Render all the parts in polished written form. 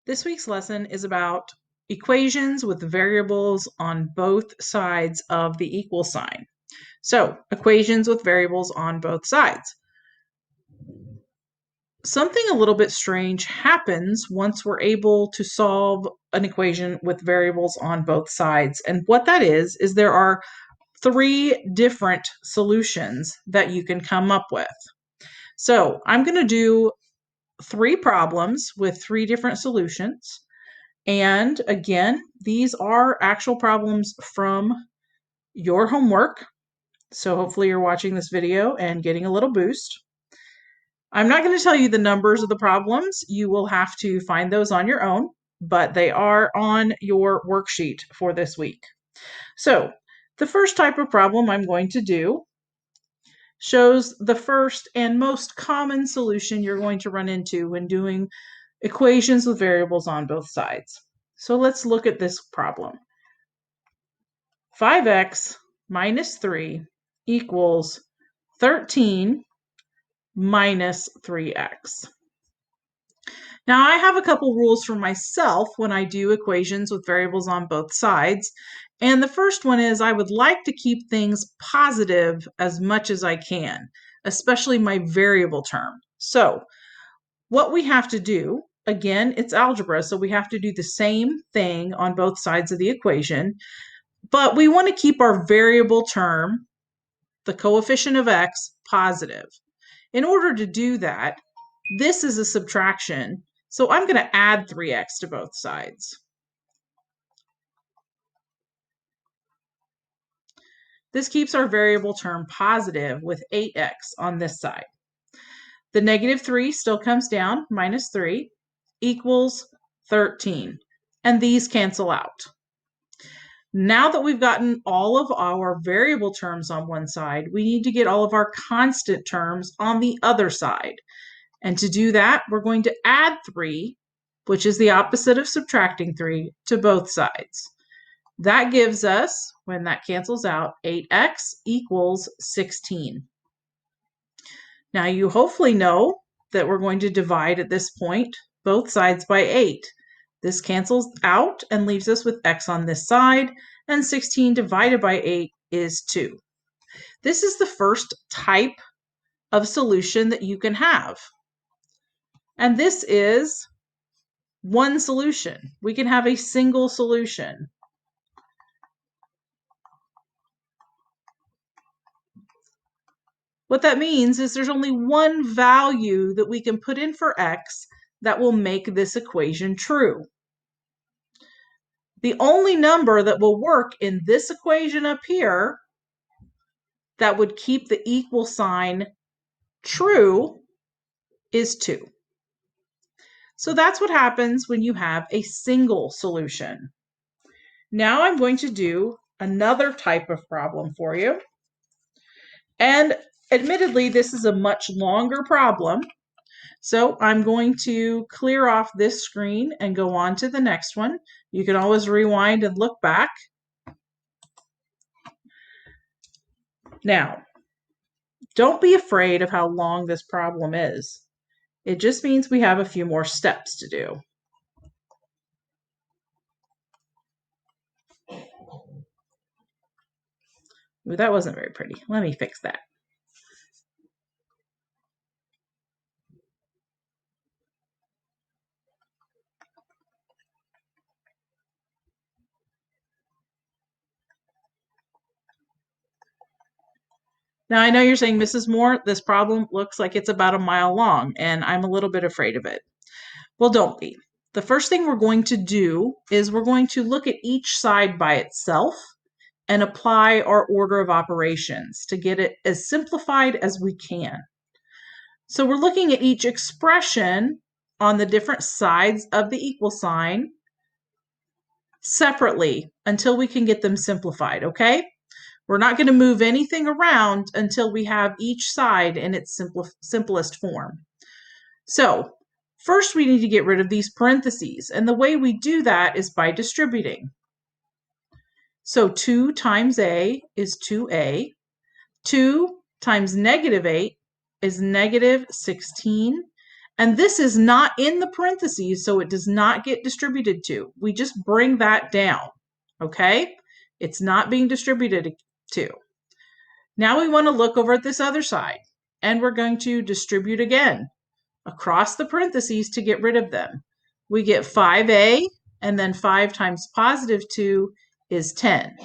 This week's lesson is about equations with variables on both sides of the equal sign. So, equations with variables on both sides. Something a little bit strange happens once we're able to solve an equation with variables on both sides. And what that is there are three different solutions that you can come up with. So, I'm going to do three problems with three different solutions. And again, these are actual problems from your homework. So hopefully you're watching this video and getting a little boost. I'm not going to tell you the numbers of the problems. You will have to find those on your own, but they are on your worksheet for this week. So the first type of problem I'm going to do shows the first and most common solution you're going to run into when doing equations with variables on both sides. So let's look at this problem. 5x minus 3 equals 13 minus 3x. Now, I have a couple rules for myself when I do equations with variables on both sides. And the first one is I would like to keep things positive as much as I can, especially my variable term. So, what we have to do, again, it's algebra, so we have to do the same thing on both sides of the equation. But we want to keep our variable term, the coefficient of x, positive. In order to do that, this is a subtraction, so I'm going to add 3x to both sides. This keeps our variable term positive with 8x on this side. The negative 3 still comes down, minus 3 equals 13, and these cancel out. Now that we've gotten all of our variable terms on one side, we need to get all of our constant terms on the other side. And to do that, we're going to add 3, which is the opposite of subtracting 3, to both sides. That gives us, when that cancels out, 8x equals 16. Now you hopefully know that we're going to divide at this point both sides by 8. This cancels out and leaves us with x on this side, and 16 divided by 8 is 2. This is the first type of solution that you can have. And this is one solution. We can have a single solution. What that means is there's only one value that we can put in for x that will make this equation true. The only number that will work in this equation up here that would keep the equal sign true is 2. So that's what happens when you have a single solution. Now I'm going to do another type of problem for you. And admittedly, this is a much longer problem. So I'm going to clear off this screen and go on to the next one. You can always rewind and look back. Now, don't be afraid of how long this problem is. It just means we have a few more steps to do. Ooh, that wasn't very pretty. Let me fix that. Now, I know you're saying, Mrs. Moore, this problem looks like it's about a mile long, and I'm a little bit afraid of it. Well, don't be. The first thing we're going to do is we're going to look at each side by itself and apply our order of operations to get it as simplified as we can. So we're looking at each expression on the different sides of the equal sign separately until we can get them simplified, okay? We're not going to move anything around until we have each side in its simplest form. So first we need to get rid of these parentheses, and the way we do that is by distributing. So 2 times a is 2a. 2 times negative 8 is negative 16. And this is not in the parentheses, so it does not get distributed to. We just bring that down, okay? It's not being distributed to. Now we want to look over at this other side, and we're going to distribute again across the parentheses to get rid of them. We get 5a, and then 5 times positive 2 is 10.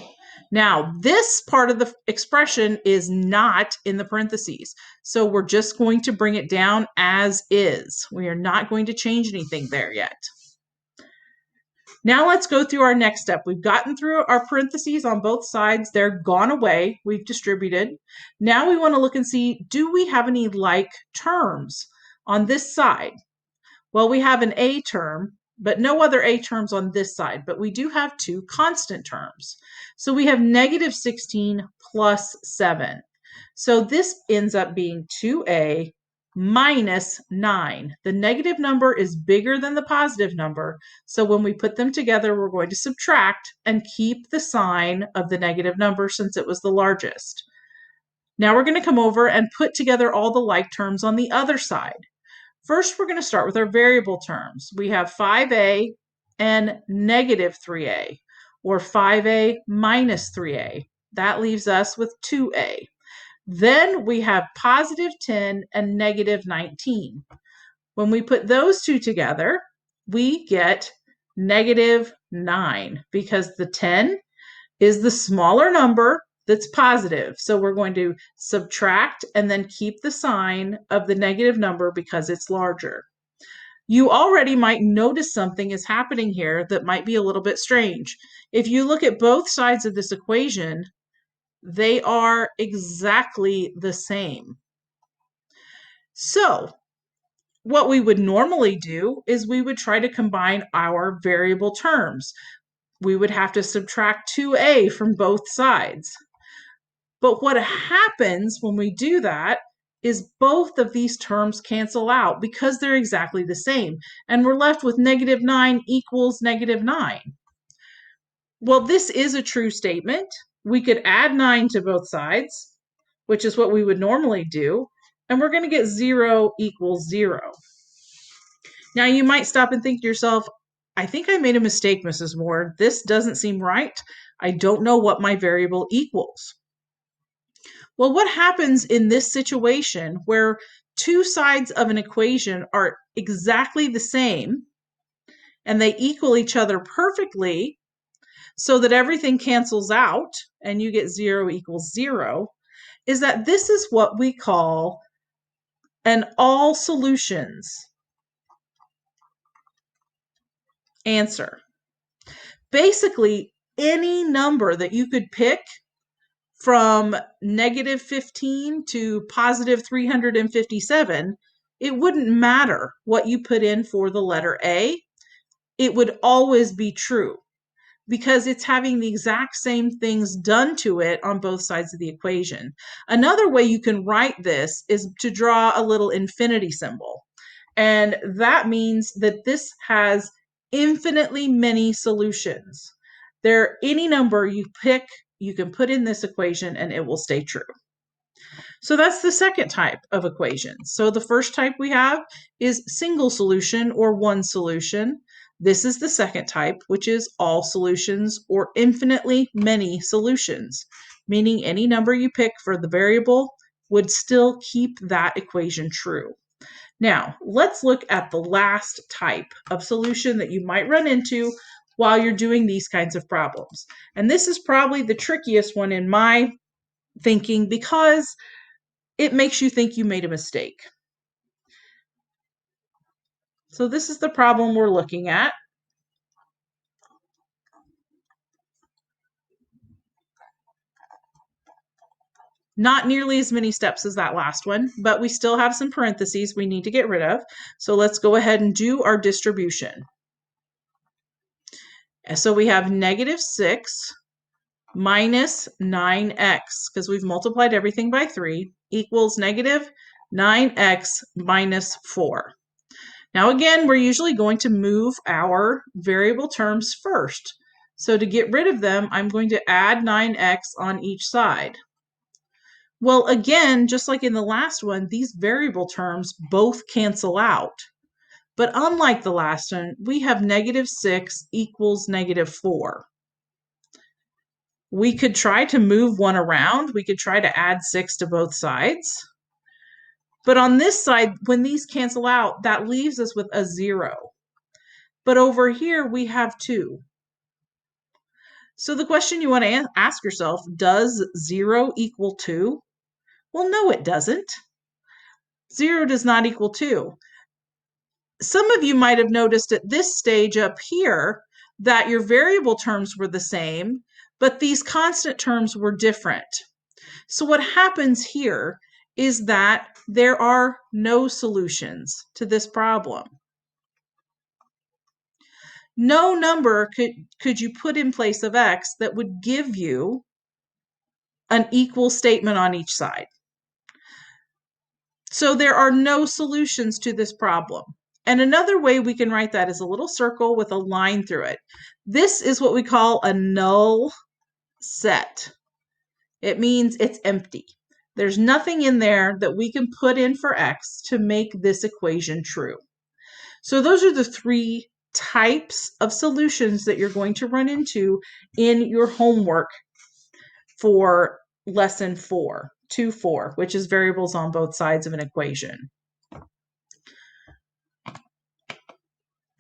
Now, this part of the expression is not in the parentheses, so we're just going to bring it down as is. We are not going to change anything there yet. Now let's go through our next step. We've gotten through our parentheses on both sides. They're gone away. We've distributed. Now we want to look and see, do we have any like terms on this side? Well, we have an a term, but no other a terms on this side, but we do have two constant terms. So we have negative 16 plus 7. So this ends up being 2a minus 9. The negative number is bigger than the positive number, so when we put them together, we're going to subtract and keep the sign of the negative number since it was the largest. Now we're going to come over and put together all the like terms on the other side. First, we're going to start with our variable terms. We have 5a and negative 3a, or 5a minus 3a. That leaves us with 2a. Then we have positive 10 and negative 19. When we put those two together, we get negative 9 because the 10 is the smaller number that's positive. So we're going to subtract and then keep the sign of the negative number because it's larger. You already might notice something is happening here that might be a little bit strange. If you look at both sides of this equation, they are exactly the same. So what we would normally do is we would try to combine our variable terms. We would have to subtract 2a from both sides. But what happens when we do that is both of these terms cancel out because they're exactly the same. And we're left with negative 9 equals negative 9. Well, this is a true statement. We could add 9 to both sides, which is what we would normally do. And we're going to get 0 equals 0. Now, you might stop and think to yourself, I think I made a mistake, Mrs. Moore. This doesn't seem right. I don't know what my variable equals. Well, what happens in this situation where two sides of an equation are exactly the same and they equal each other perfectly so that everything cancels out and you get 0 equals 0, is that this is what we call an all solutions answer. Basically, any number that you could pick from negative 15 to positive 357, it wouldn't matter what you put in for the letter A. It would always be true because it's having the exact same things done to it on both sides of the equation. Another way you can write this is to draw a little infinity symbol. And that means that this has infinitely many solutions. Any number you pick, you can put in this equation and it will stay true. So that's the second type of equation. So the first type we have is single solution or one solution. This is the second type, which is all solutions or infinitely many solutions, meaning any number you pick for the variable would still keep that equation true. Now, let's look at the last type of solution that you might run into while you're doing these kinds of problems. And this is probably the trickiest one in my thinking because it makes you think you made a mistake. So this is the problem we're looking at. Not nearly as many steps as that last one, but we still have some parentheses we need to get rid of. So let's go ahead and do our distribution. So we have negative 6 minus 9x, because we've multiplied everything by 3, equals negative 9x minus 4. Now again, we're usually going to move our variable terms first. So to get rid of them, I'm going to add 9x on each side. Well, again, just like in the last one, these variable terms both cancel out. But unlike the last one, we have -6 equals -4. We could try to move one around. We could try to add 6 to both sides. But on this side, when these cancel out, that leaves us with a 0. But over here, we have 2. So the question you want to ask yourself, does 0 equal 2? Well, no, it doesn't. 0 does not equal 2. Some of you might have noticed at this stage up here that your variable terms were the same, but these constant terms were different. So what happens here is that there are no solutions to this problem. No number could you put in place of x that would give you an equal statement on each side. So there are no solutions to this problem. And another way we can write that is a little circle with a line through it. This is what we call a null set. It means it's empty. There's nothing in there that we can put in for x to make this equation true. So those are the 3 types of solutions that you're going to run into in your homework for lesson 4, 2-4, which is variables on both sides of an equation.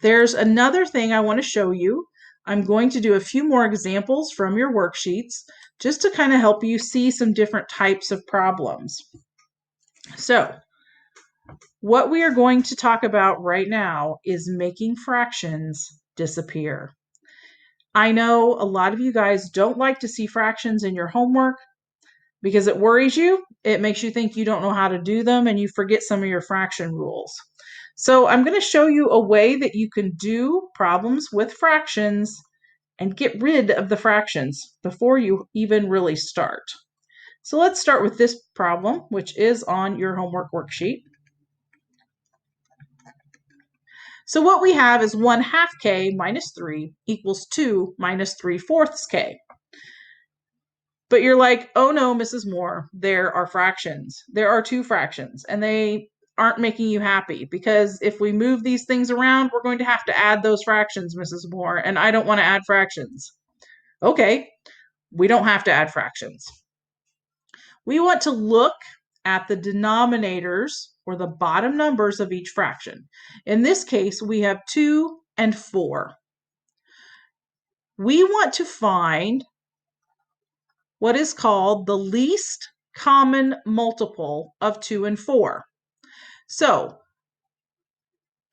There's another thing I want to show you. I'm going to do a few more examples from your worksheets just to kind of help you see some different types of problems. So, what we are going to talk about right now is making fractions disappear. I know a lot of you guys don't like to see fractions in your homework because it worries you. It makes you think you don't know how to do them and you forget some of your fraction rules. So I'm going to show you a way that you can do problems with fractions and get rid of the fractions before you even really start. So let's start with this problem, which is on your homework worksheet. So what we have is 1/2 k minus 3 equals 2 minus 3/4 k. But you're like, oh no, Mrs. Moore, there are fractions. There are 2 fractions, and they aren't making you happy because if we move these things around, we're going to have to add those fractions, Mrs. Moore, and I don't want to add fractions. Okay, we don't have to add fractions. We want to look at the denominators or the bottom numbers of each fraction. In this case, we have 2 and 4. We want to find what is called the least common multiple of 2 and 4. So,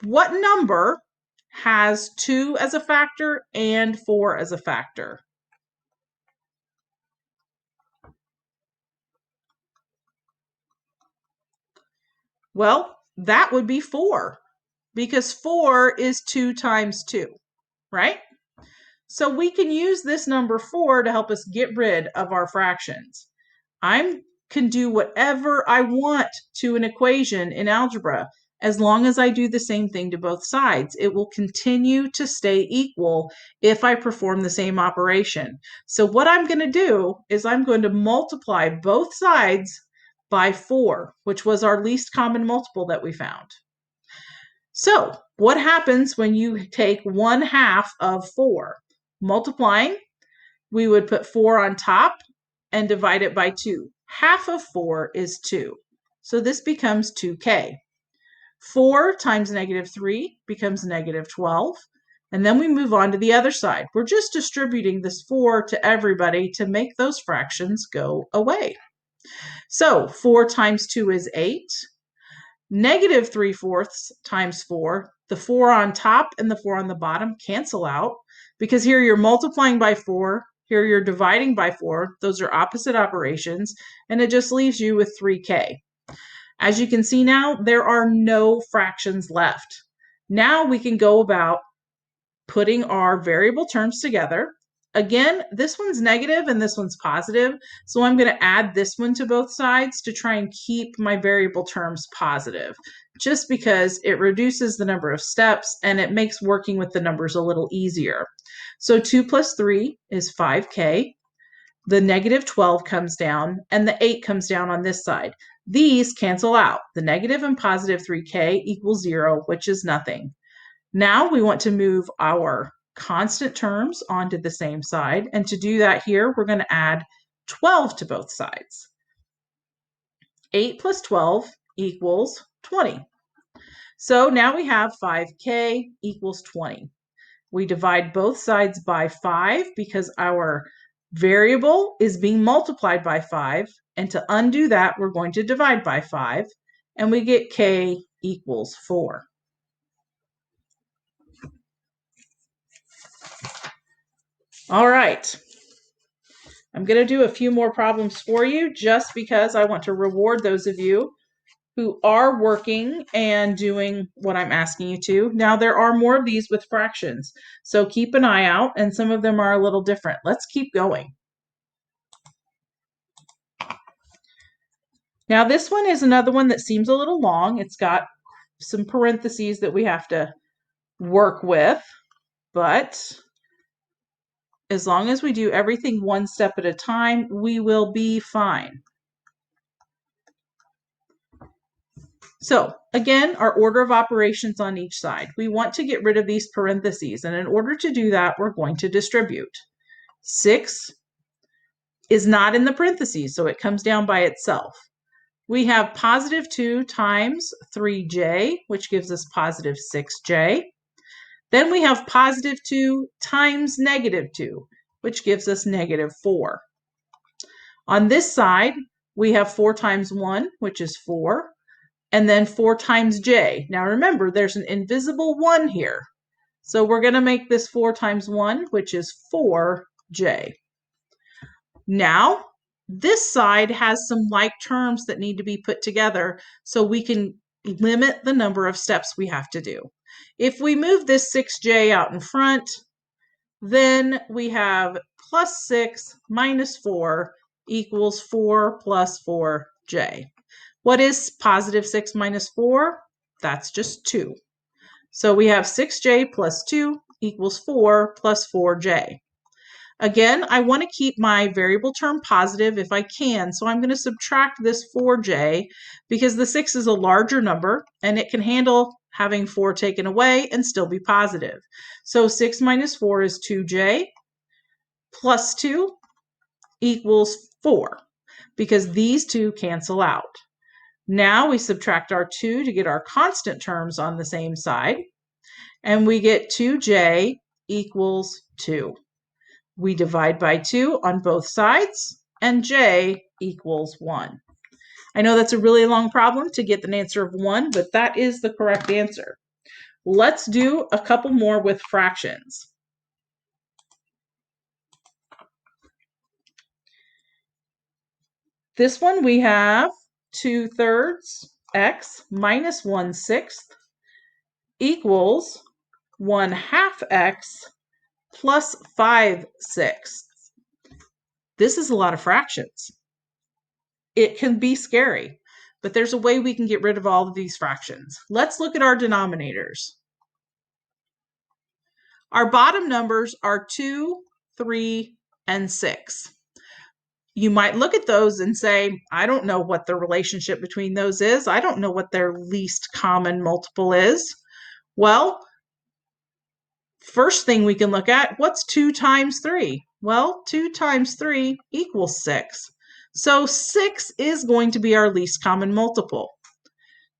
what number has 2 as a factor and 4 as a factor? Well, that would be 4, because 4 is 2 times 2, right? So we can use this number 4 to help us get rid of our fractions. I can do whatever I want to an equation in algebra as long as I do the same thing to both sides. It will continue to stay equal if I perform the same operation. So what I'm going to do is I'm going to multiply both sides by 4, which was our least common multiple that we found. So what happens when you take 1/2 of 4? Multiplying, we would put 4 on top and divide it by 2. Half of 4 is 2. So this becomes 2k. 4 times -3 becomes -12. And then we move on to the other side. We're just distributing this 4 to everybody to make those fractions go away. So 4 times 2 is 8. -3/4 times 4. The 4 on top and the 4 on the bottom cancel out because here you're multiplying by 4. Here you're dividing by 4. Those are opposite operations, and it just leaves you with 3k. As you can see now, there are no fractions left. Now we can go about putting our variable terms together. Again, this one's negative and this one's positive, so I'm going to add this one to both sides to try and keep my variable terms positive, just because it reduces the number of steps and it makes working with the numbers a little easier. So 2 plus 3 is 5k. The negative 12 comes down, and the 8 comes down on this side. These cancel out. The negative and positive 3k equals 0, which is nothing. Now we want to move our constant terms onto the same side. And to do that here, we're going to add 12 to both sides. 8 plus 12 equals 20. So now we have 5k equals 20. We divide both sides by 5 because our variable is being multiplied by 5. And to undo that, we're going to divide by 5. And we get k equals 4. All right. I'm going to do a few more problems for you just because I want to reward those of you who are working and doing what I'm asking you to. Now, there are more of these with fractions, so keep an eye out, and some of them are a little different. Let's keep going. Now, this one is another one that seems a little long. It's got some parentheses that we have to work with, but as long as we do everything one step at a time, we will be fine. So again, our order of operations on each side. We want to get rid of these parentheses, and in order to do that, we're going to distribute. 6 is not in the parentheses, so it comes down by itself. We have positive 2 times 3j, which gives us positive 6j. Then we have positive 2 times negative 2, which gives us negative 4. On this side, we have 4 times 1, which is 4. And then 4 times j. Now remember, there's an invisible 1 here. So we're going to make this 4 times 1, which is 4j. Now, this side has some like terms that need to be put together so we can limit the number of steps we have to do. If we move this 6j out in front, then we have plus 6 minus 4 equals 4 plus 4j. What is positive 6 minus 4? That's just 2. So we have 6j plus 2 equals 4 plus 4j. Again, I want to keep my variable term positive if I can, so I'm going to subtract this 4j because the 6 is a larger number and it can handle having 4 taken away and still be positive. So 6 minus 4 is 2j plus 2 equals 4 because these two cancel out. Now we subtract our 2 to get our constant terms on the same side, and we get 2j equals 2. We divide by 2 on both sides, and j equals 1. I know that's a really long problem to get an answer of 1, but that is the correct answer. Let's do a couple more with fractions. This one we have 2/3 x minus 1/6 equals 1/2 x plus 5/6. This is a lot of fractions. It can be scary, but there's a way we can get rid of all of these fractions. Let's look at our denominators. Our bottom numbers are 2, 3, and 6. You might look at those and say, I don't know what the relationship between those is. I don't know what their least common multiple is. Well, first thing we can look at, what's 2 times 3? Well, 2 times 3 equals 6. So 6 is going to be our least common multiple.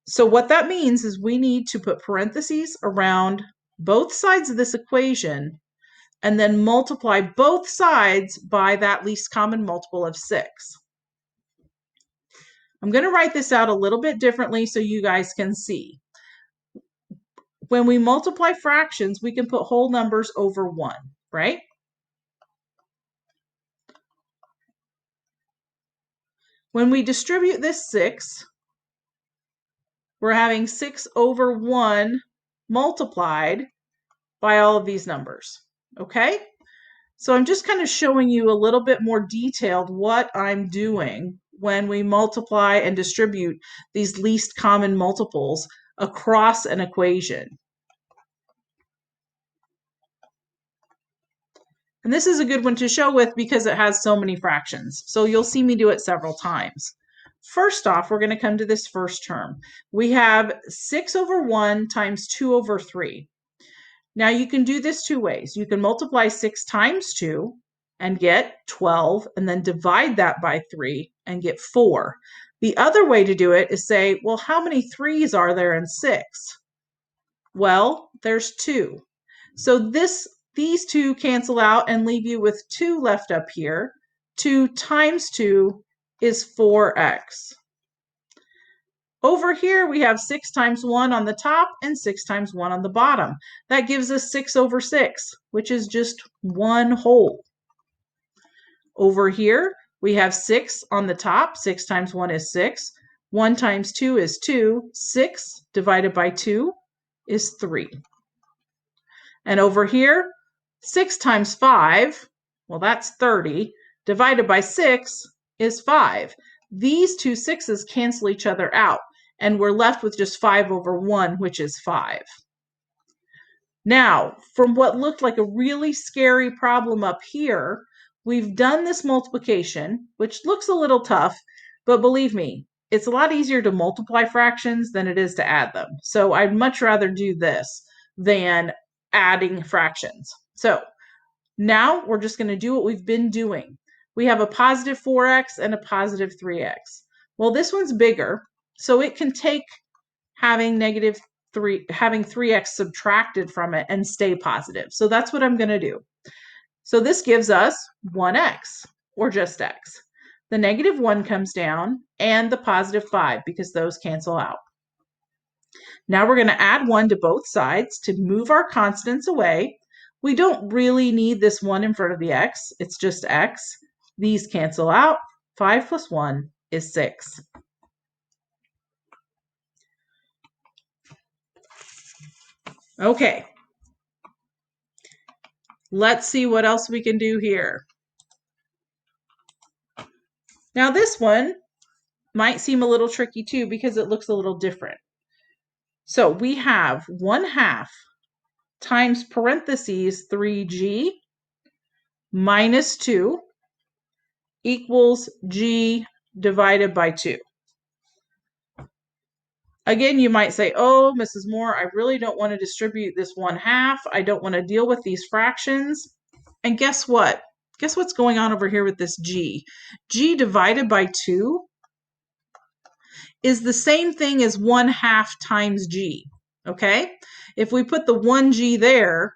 So what that means is we need to put parentheses around both sides of this equation and then multiply both sides by that least common multiple of 6. I'm going to write this out a little bit differently so you guys can see. When we multiply fractions, we can put whole numbers over 1, right? When we distribute this 6, we're having 6 over 1 multiplied by all of these numbers, okay? So I'm just kind of showing you a little bit more detailed what I'm doing when we multiply and distribute these least common multiples across an equation. And this is a good one to show with because it has so many fractions. So you'll see me do it several times. First off, we're going to come to this first term. We have 6 over 1 times 2 over 3. Now you can do this two ways. You can multiply 6 times 2 and get 12, and then divide that by 3 and get 4. The other way to do it is say, well, how many 3's are there in 6? Well, there's 2. So these two cancel out and leave you with 2 left up here. 2 times 2 is 4x. Over here, we have 6 times 1 on the top and 6 times 1 on the bottom. That gives us 6 over 6, which is just 1 whole. Over here, we have 6 on the top. 6 times 1 is 6. 1 times 2 is 2. 6 divided by 2 is 3. And over here, 6 times 5, well, that's 30, divided by 6 is 5. These two 6's cancel each other out, and we're left with just 5 over 1, which is 5. Now, from what looked like a really scary problem up here, we've done this multiplication, which looks a little tough, but believe me, it's a lot easier to multiply fractions than it is to add them. So I'd much rather do this than adding fractions. So now we're just going to do what we've been doing. We have a positive 4x and a positive 3x. Well, this one's bigger, so it can take having 3x subtracted from it and stay positive. So that's what I'm going to do. So this gives us 1x, or just x. The negative 1 comes down, and the positive 5, because those cancel out. Now we're going to add 1 to both sides to move our constants away. We don't really need this 1 in front of the x. It's just x. These cancel out. 5 plus 1 is 6. Okay. Let's see what else we can do here. Now this one might seem a little tricky too because it looks a little different. So we have 1/2 times parentheses 3g minus 2 equals g divided by 2. Again, you might say, oh, Mrs. Moore, I really don't want to distribute this 1/2. I don't want to deal with these fractions. And guess what? Guess what's going on over here with this g? G divided by 2 is the same thing as 1/2 times g, okay? If we put the 1g there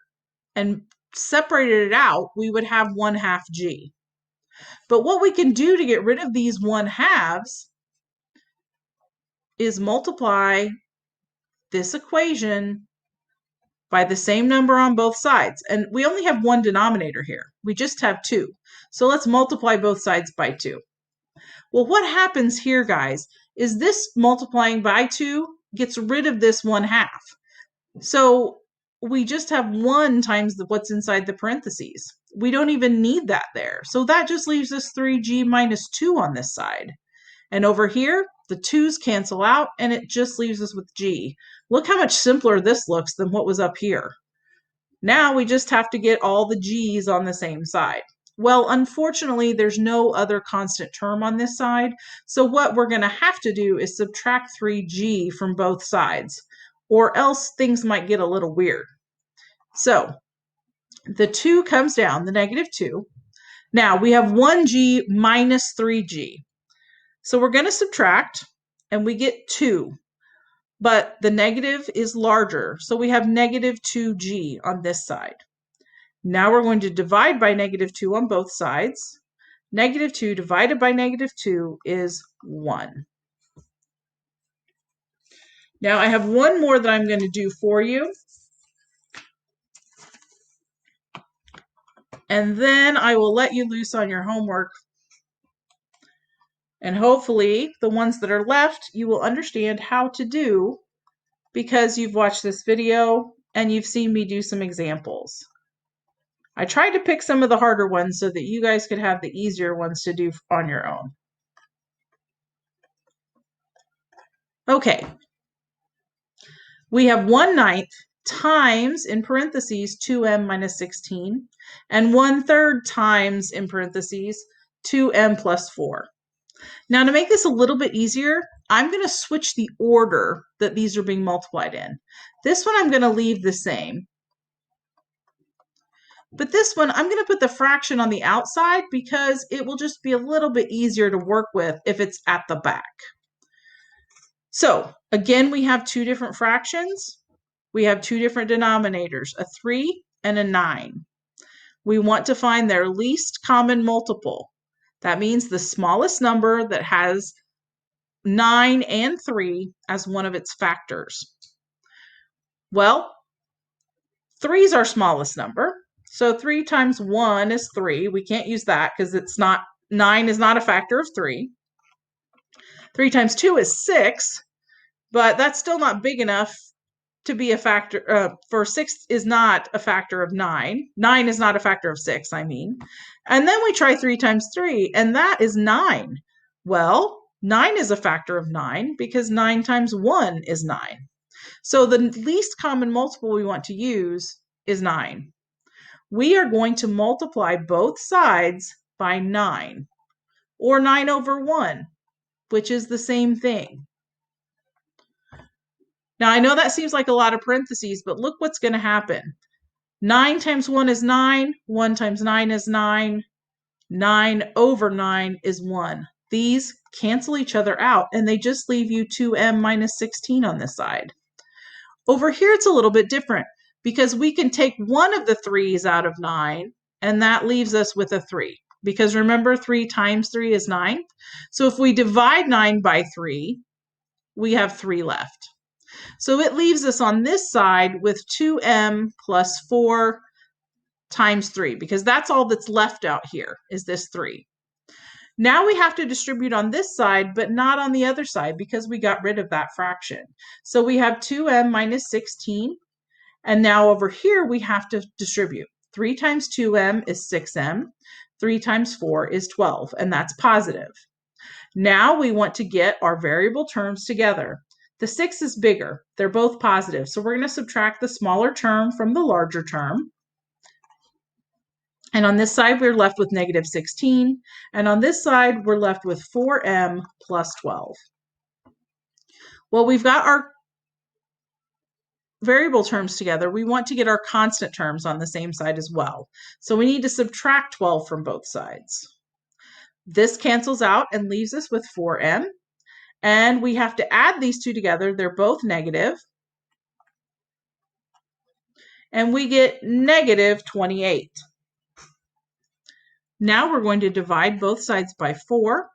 and separated it out, we would have 1/2 g. But what we can do to get rid of these 1/2s is multiply this equation by the same number on both sides. And we only have one denominator here. We just have 2. So let's multiply both sides by 2. Well, what happens here, guys, is this multiplying by 2 gets rid of this 1/2. So we just have 1 times what's inside the parentheses. We don't even need that there. So that just leaves us 3g minus 2 on this side. And over here, the 2's cancel out, and it just leaves us with g. Look how much simpler this looks than what was up here. Now we just have to get all the g's on the same side. Well, unfortunately, there's no other constant term on this side. So what we're going to have to do is subtract 3g from both sides, or else things might get a little weird. So the 2 comes down, the negative 2. Now we have 1g minus 3g. So we're going to subtract, and we get 2. But the negative is larger, so we have negative 2g on this side. Now we're going to divide by negative 2 on both sides. Negative 2 divided by negative 2 is 1. Now I have one more that I'm going to do for you. And then I will let you loose on your homework. And hopefully the ones that are left you will understand how to do because you've watched this video and you've seen me do some examples. I tried to pick some of the harder ones so that you guys could have the easier ones to do on your own. Okay. We have 1/9 times, in parentheses, 2m minus 16, and 1/3 times, in parentheses, 2m plus 4. Now, to make this a little bit easier, I'm going to switch the order that these are being multiplied in. This one I'm going to leave the same. But this one, I'm going to put the fraction on the outside because it will just be a little bit easier to work with if it's at the back. So, again, we have two different fractions. We have two different denominators, a 3 and a 9. We want to find their least common multiple. That means the smallest number that has 9 and 3 as one of its factors. Well, 3 is our smallest number. So 3 times 1 is 3. We can't use that because it's not, 9 is not a factor of 3. 3 times 2 is 6, but that's still not big enough to be a factor, for 6 is not a factor of 9. 9 is not a factor of 6, I mean. And then we try 3 times 3, and that is 9. Well, 9 is a factor of 9 because 9 times 1 is 9. So the least common multiple we want to use is 9. We are going to multiply both sides by 9, or 9 over 1, which is the same thing. Now, I know that seems like a lot of parentheses, but look what's going to happen. 9 times 1 is 9. 1 times 9 is 9. 9 over 9 is 1. These cancel each other out, and they just leave you 2m minus 16 on this side. Over here, it's a little bit different because we can take one of the 3's out of 9, and that leaves us with a 3. Because remember, 3 times 3 is 9. So if we divide 9 by 3, we have 3 left. So it leaves us on this side with 2m plus 4 times 3, because that's all that's left out here is this 3. Now we have to distribute on this side, but not on the other side because we got rid of that fraction. So we have 2m minus 16, and now over here we have to distribute. 3 times 2m is 6m, 3 times 4 is 12, and that's positive. Now we want to get our variable terms together. The 6 is bigger. They're both positive. So we're going to subtract the smaller term from the larger term. And on this side, we're left with negative 16. And on this side, we're left with 4m plus 12. Well, we've got our variable terms together. We want to get our constant terms on the same side as well. So we need to subtract 12 from both sides. This cancels out and leaves us with 4m. And we have to add these two together. They're both negative. And we get negative 28. Now we're going to divide both sides by 4.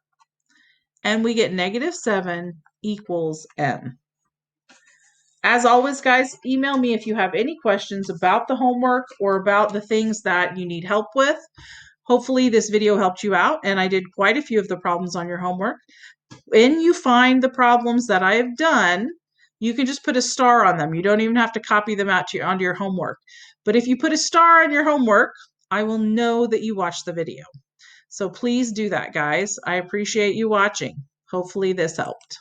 And we get negative 7 equals m. As always, guys, email me if you have any questions about the homework or about the things that you need help with. Hopefully this video helped you out, and I did quite a few of the problems on your homework. When you find the problems that I have done, you can just put a star on them. You don't even have to copy them out onto your homework. But if you put a star on your homework, I will know that you watched the video. So please do that, guys. I appreciate you watching. Hopefully this helped.